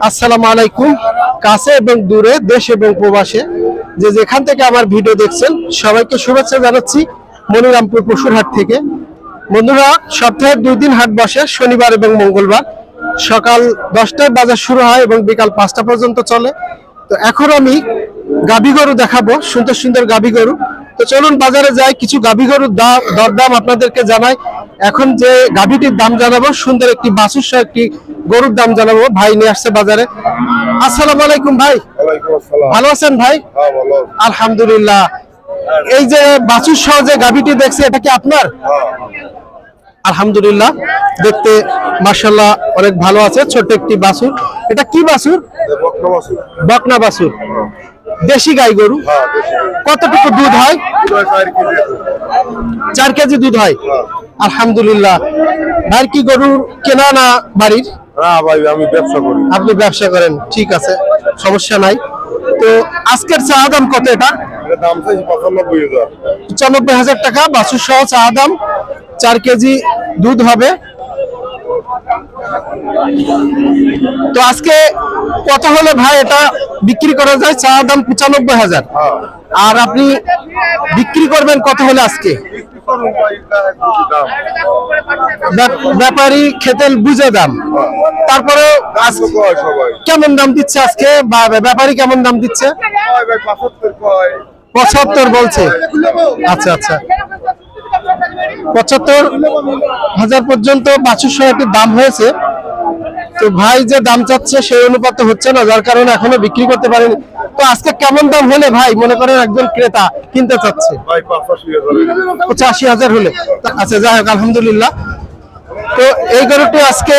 আসসালামু আলাইকুম। কাছে এবং দূরে, দেশ এবং প্রবাসে যে যেখান থেকে আমার ভিডিও দেখছেন সবাইকে শুভেচ্ছা জানাচ্ছি মনিরামপুর পশুর হাট থেকে। বন্ধুরা, সপ্তাহে 2 দিন হাট বসে, শনিবার এবং মঙ্গলবার। সকাল 10টায় বাজার শুরু হয় এবং বিকাল 5টা পর্যন্ত চলে। তো এখন আমি গাভী গরু দেখাবো, সুন্দর সুন্দর গাভী গরু। তো চলুন বাজারে যাই, কিছু গাভী গরুর দরদাম আপনাদেরকে জানাই। এখন যে গাভীটির দাম জানাবো, সুন্দর একটি বাছুর সহ একটি গরুর দাম জানাবো। ভাই নিয়ে আসছে বাজারে। আসসালামু আলাইকুম ভাই। ভালো আছেন ভাই? আলহামদুলিল্লাহ। এই যে বাছুর সহ যে গাভীটি দেখছি, এটা কি আপনার? আলহামদুলিল্লাহ, দেখতে মাশাআল্লাহ অনেক ভালো আছে। ছোট একটি বাছুর। এটা কি বাছুর? বকনা বাছুর। দেশি গাই গরু। কতটুকু দুধ হয়? 4 কেজি দুধ হয়। আলহামদুলিল্লাহ। ভাই কি গরু কেনা না বাড়ির? না ভাই, আমি ব্যবসা করি। আপনি ব্যবসা করেন, ঠিক আছে, সমস্যা নাই। তো আজকের চা দাম কত? এটা দাম চাইছি 95,000। 95,000 টাকা বাছুর সহ চা দাম। 4 কেজি দুধ হবে। তো আজকে কত হলে ভাই এটা বিক্রি করা যায়? চা দাম 95,000। আর আপনি বিক্রি করবেন কত হলে আজকে? ব্যাপারী খেতে বুঝে দাম। তারপরে কেমন দাম দিচ্ছে আজকে? ব্যাপারী কেমন দাম দিচ্ছে? 75 বলছে। আচ্ছা আচ্ছা, 75,000 পর্যন্ত বাছুর সহ একটি দাম হয়েছে। তো ভাই যে দাম চাচ্ছে সেই অনুপাতে হচ্ছে না, যার কারণে এখনো বিক্রি করতে পারেনি। তো আজকে কেমন দাম হলে ভাই মনে করেন একজন ক্রেতা কিনতে চাচ্ছে? 85,000 হলে। আচ্ছা, যাই হোক, আলহামদুলিল্লাহ। তো এই গরুটি আজকে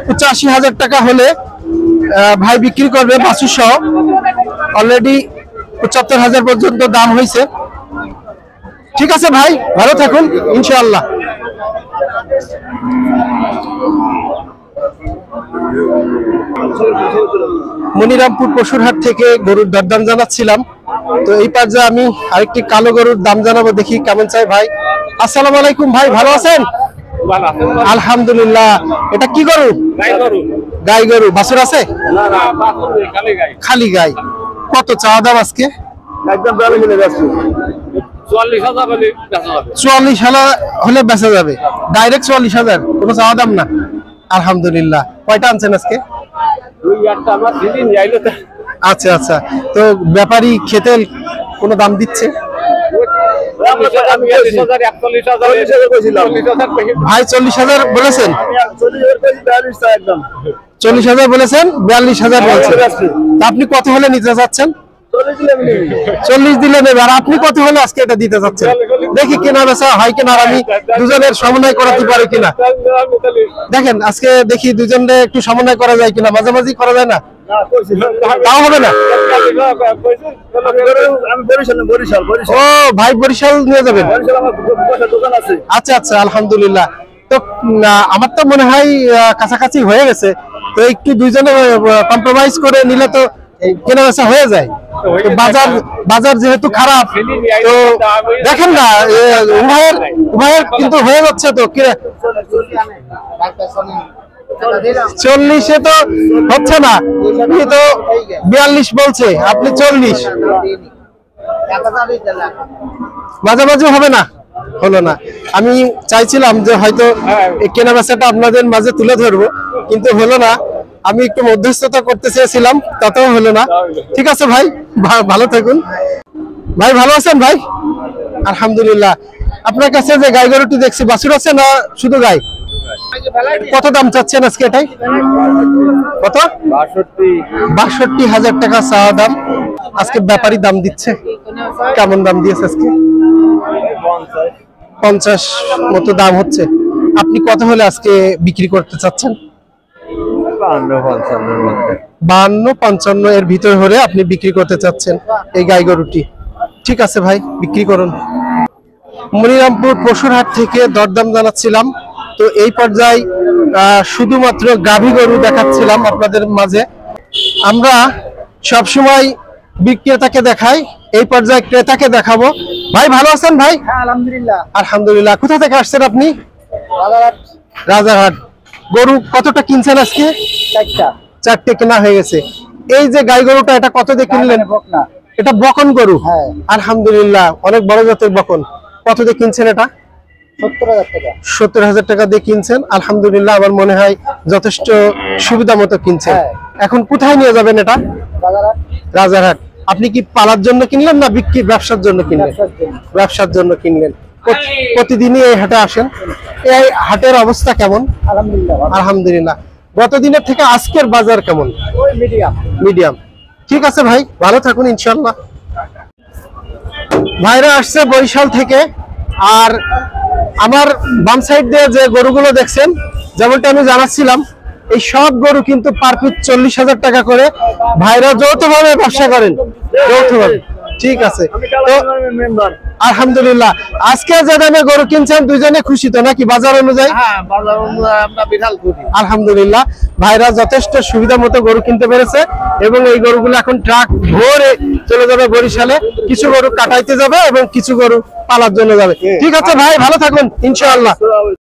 85,000 টাকা হলে ভাই বিক্রি করবে বাছুর সহ। অলরেডি 75,000 পর্যন্ত দাম হয়েছে। ঠিক আছে ভাই, ভালো থাকুন ইনশাআল্লাহ। মনিরামপুর পশুর হাট থেকে গরুর দরদাম জানাচ্ছিলাম। তো এই পর্যায়ে আমি আরেকটি কালো গরুর দাম জানাবো, দেখি কেমন চাই ভাই। আসসালামু আলাইকুম ভাই, ভালো আছেন? আলহামদুলিল্লাহ। এটা কি গরু? গাই গরু। বাছুর আছে? খালি গাই। কত চা দাম আজকে? একদম 44,000 হলে বেচা যাবে। ডাইরেক্ট 44,000, কোনো চাওয়া দাম না। আলহামদুলিল্লাহ। কয়টা আনছেন আজকে? আচ্ছা আচ্ছা। তো ব্যাপারী খেতে কোনো দাম দিচ্ছে? ভাই 40,000 বলেছেন? 40,000 বলেছেন, 42,000 বলছেন। আপনি কত হলে নিতে চাচ্ছেন? 40 দিলে নেবে। আর আপনি কত হলে আজকে এটা দিতে চাচ্ছেন? দেখি কেনা বেচা হয় কিনা, আর আমি দুজনের সমন্বয় করাতে পারি কিনা। দেখেন আজকে দেখি দুজনে একটু সমন্বয় করা যায় কিনা, মাঝামাঝি করা যায় না? তাও হবে না। ও ভাই, বরিশাল নিয়ে যাবেন? আচ্ছা আচ্ছা, আলহামদুলিল্লাহ। তো আমার তো মনে হয় কাছাকাছি হয়ে গেছে। তো একটু দুইজনে কম্প্রোমাইজ করে নিলে তো কেনা বেচা হয়ে যায়। বাজার যেহেতু খারাপ, তো দেখেন না, উভয়ের কিন্তু হয়ে যাচ্ছে। তো 40-এ তো হচ্ছে না, আপনি তো 42 বলছে, আপনি 40। মাঝামাঝি হবে না? হলো না। আমি চাইছিলাম যে হয়তো কেনা বেচাটা আপনাদের মাঝে তুলে ধরবো, কিন্তু হলো না। আমি একটু মধ্যস্থতা করতে চেয়েছিলাম, তাতেও হলো না। ঠিক আছে ভাই, ভালো থাকুন ভাই। ভালো আছেন ভাই? আলহামদুলিল্লাহ। আপনার কাছে যে গাই গরুটি দেখছি, বাছুর আছে না শুধু গাই? কত দাম চাচ্ছেন আজকে এটাই? কত? 62,000 টাকা চাওয়া দাম। আজকে ব্যাপারী দাম দিচ্ছে। কেমন দাম দিয়েছে আজকে? 50 মতো দাম হচ্ছে। আপনি কত হলে আজকে বিক্রি করতে চাচ্ছেন? 52-55 এর ভিতর হলে আপনি বিক্রি করতে চাচ্ছেন এই গাই গরুটি। ঠিক আছে ভাই, বিক্রি করুন। মনিরামপুর পশুর হাট থেকে দরদাম জানাচ্ছিলাম। তো এই পর্যায়ে শুধুমাত্র গাভী গরু দেখাচ্ছিলাম আপনাদের মাঝে। আমরা সবসময় বিক্রেতাকে দেখাই, এই পর্যায়ে ক্রেতাকে দেখাবো। ভাই ভালো আছেন ভাই? আলহামদুলিল্লাহ। আলহামদুলিল্লাহ। কোথা থেকে আসছেন আপনি? রাজারহাট। গরু কতটা কিনছেন আজকে? 4টা। 4টে কেনা হয়ে গেছে। এই যে গাই গরুটা, এটা কত দিয়ে কিনলেন? এটা বকন গরু। আলহামদুলিল্লাহ, অনেক বড় জাতের বকন। কত দিয়ে কিনছেন এটা? 70,000 টাকা দিয়ে কিনছেন। আলহামদুলিল্লাহ, আমার মনে হয় যথেষ্ট সুবিধা মতো কিনছেন। এখন কোথায় নিয়ে যাবেন এটা? রাজারহাট। আপনি কি পালার জন্য কিনলেন না বিক্রি ব্যবসার জন্য কিনলেন? ব্যবসার জন্য কিনলেন। প্রতিদিনই এই হাটে আসেন। এই হাটের অবস্থা কেমন? আলহামদুলিল্লাহ। গত দিনের থেকে আজকের বাজার কেমন? মিডিয়াম। ঠিক আছে ভাই, ভালো থাকুন ইনশাল্লাহ। ভাইরা আসছে বরিশাল থেকে। আর আমার বাম সাইড দিয়ে যে গরুগুলো দেখছেন, যেমনটা আমি জানাচ্ছিলাম, এই সব গরু কিন্তু পার পিস 40,000 টাকা করে ভাইরা যৌথভাবে ব্যবসা করেন। যৌথভাবে। ঠিক আছে, তো আলহামদুলিল্লাহ আজকে যে দামে গরু কিনছেন দুইজনে খুশি তো নাকি বাজার অনুযায়ী? আলহামদুলিল্লাহ, ভাইরা যথেষ্ট সুবিধা মতো গরু কিনতে পেরেছে এবং এই গরুগুলো এখন ট্রাক ভরে চলে যাবে বরিশালে। কিছু গরু কাটাইতে যাবে এবং কিছু গরু পালার জন্য যাবে। ঠিক আছে ভাই, ভালো থাকুন ইনশাআল্লাহ।